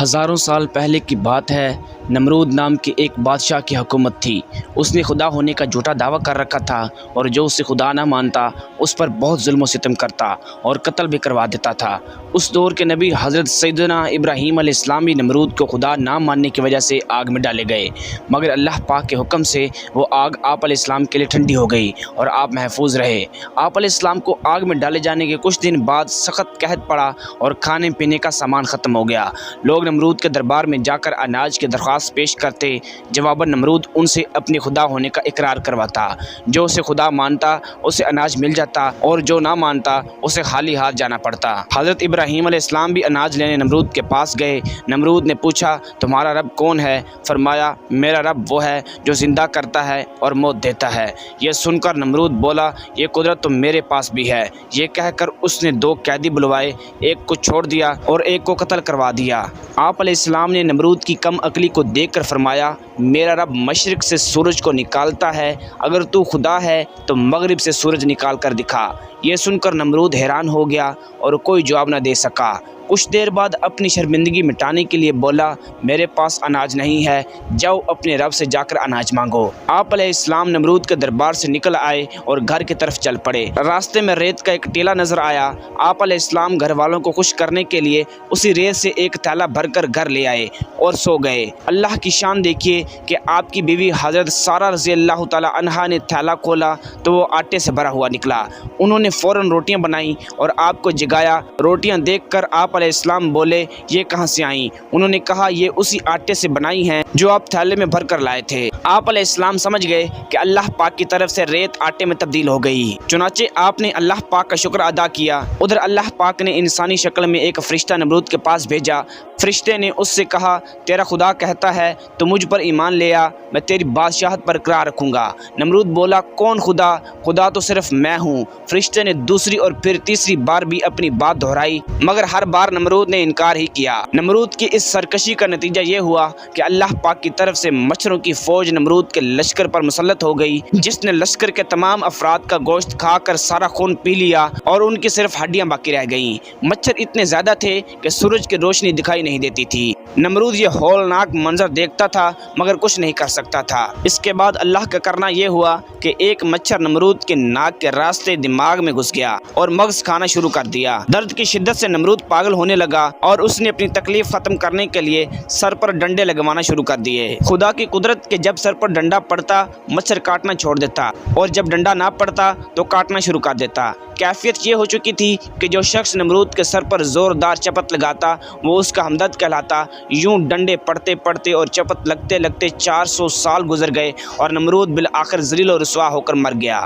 ہزاروں سال پہلے کی بات ہے، نمرود نام کے ایک بادشاہ کی حکومت تھی۔ اس نے خدا ہونے کا جھوٹا دعویٰ کر رکھا تھا اور جو اسے خدا نہ مانتا اس پر بہت ظلم و ستم کرتا اور قتل بھی کروا دیتا تھا۔ اس دور کے نبی حضرت سیدنا ابراہیم علیہ السلام بھی نمرود کو خدا نہ ماننے کی وجہ سے آگ میں ڈالے گئے، مگر اللہ پاک کے حکم سے وہ آگ آپ علیہ السلام کے لیے ٹھنڈی ہو گئی اور آپ محفوظ رہے۔ آپ علیہ السلام کو آگ میں ڈالے جانے کے کچھ دن بعد سخت قحط پڑا اور کھانے پینے کا سامان ختم ہو گیا۔ لوگ نمرود کے دربار میں جا کر اناج کی درخواست پیش کرتے، جواباً نمرود ان سے اپنے خدا ہونے کا اقرار کرواتا۔ جو اسے خدا مانتا اسے اناج مل جاتا اور جو نہ مانتا اسے خالی ہاتھ جانا پڑتا۔ حضرت ابراہیم علیہ السلام بھی اناج لینے نمرود کے پاس گئے۔ نمرود نے پوچھا، تمہارا رب کون ہے؟ فرمایا، میرا رب وہ ہے جو زندہ کرتا ہے اور موت دیتا ہے۔ یہ سن کر نمرود بولا، یہ قدرت تو میرے پاس بھی ہے۔ یہ کہہ کر اس نے 2 قیدی بلوائے، ایک کو چھوڑ دیا اور ایک کو قتل کروا دیا۔ آپ علیہ السلام نے نمرود کی کم عقلی کو دیکھ کر فرمایا، میرا رب مشرق سے سورج کو نکالتا ہے، اگر تو خدا ہے تو مغرب سے سورج نکال کر دکھا۔ یہ سن کر نمرود حیران ہو گیا اور کوئی جواب نہ دے سکا۔ کچھ دیر بعد اپنی شرمندگی مٹانے کے لیے بولا، میرے پاس اناج نہیں ہے، جاؤ اپنے رب سے جا کر اناج مانگو۔ آپ علیہ السلام نمرود کے دربار سے نکل آئے اور گھر کی طرف چل پڑے۔ راستے میں ریت کا ایک ٹیلا نظر آیا۔ آپ علیہ السلام گھر والوں کو خوش کرنے کے لیے اسی ریت سے ایک تھیلا بھر کر گھر لے آئے اور سو گئے۔ اللہ کی شان دیکھیے کہ آپ کی بیوی حضرت سارہ رضی اللہ تعالی عنہا نے تھیلا کھولا تو وہ آٹے سے بھرا ہوا نکلا۔ انہوں نے فوراً روٹیاں بنائیں اور آپ کو جگایا۔ روٹیاں دیکھ کر آپ علیہ السلام بولے، یہ کہاں سے آئیں؟ انہوں نے کہا، یہ اسی آٹے سے بنائی ہیں جو آپ تھیلے میں بھر کر لائے تھے۔ آپ علیہ السلام سمجھ گئے کہ اللہ پاک کی طرف سے ریت آٹے میں تبدیل ہو گئی، چنانچہ آپ نے اللہ پاک کا شکر ادا کیا۔ ادھر اللہ پاک نے انسانی شکل میں ایک فرشتہ نمرود کے پاس بھیجا۔ فرشتے نے اس سے کہا، تیرا خدا کہتا ہے تو مجھ پر ایمان لے آ، میں تیری بادشاہت برقرار رکھوں گا۔ نمرود بولا، کون خدا؟ خدا تو صرف میں ہوں۔ فرشتے نے دوسری اور پھر تیسری بار بھی اپنی بات دہرائی، مگر ہر بار نمرود نے انکار ہی کیا۔ نمرود کی اس سرکشی کا نتیجہ یہ ہوا کہ اللہ پاک کی طرف سے مچھروں کی فوج نمرود کے لشکر پر مسلط ہو گئی، جس نے لشکر کے تمام افراد کا گوشت کھا کر سارا خون پی لیا اور ان کی صرف ہڈیاں باقی رہ گئیں۔ مچھر اتنے زیادہ تھے کہ سورج کی روشنی دکھائی نہیں دیتی تھی۔ نمرود یہ ہولناک منظر دیکھتا تھا مگر کچھ نہیں کر سکتا تھا۔ اس کے بعد اللہ کا کرنا یہ ہوا کہ ایک مچھر نمرود کے ناک کے راستے دماغ میں گھس گیا اور مغز کھانا شروع کر دیا۔ درد کی شدت سے نمرود پاگل ہونے لگا اور اس نے اپنی تکلیف ختم کرنے کے لیے سر پر ڈنڈے لگوانا شروع کر دیے۔ خدا کی قدرت کہ جب سر پر ڈنڈا پڑتا مچھر کاٹنا چھوڑ دیتا اور جب ڈنڈا نہ پڑتا تو کاٹنا شروع کر دیتا۔ کیفیت یہ ہو چکی تھی کہ جو شخص نمرود کے سر پر زوردار چپت لگاتا وہ اس کا ہمدرد کہلاتا۔ یوں ڈنڈے پڑتے پڑتے اور چپت لگتے لگتے 400 سال گزر گئے اور نمرود بالآخر ذلیل و رسوا ہو کر مر گیا۔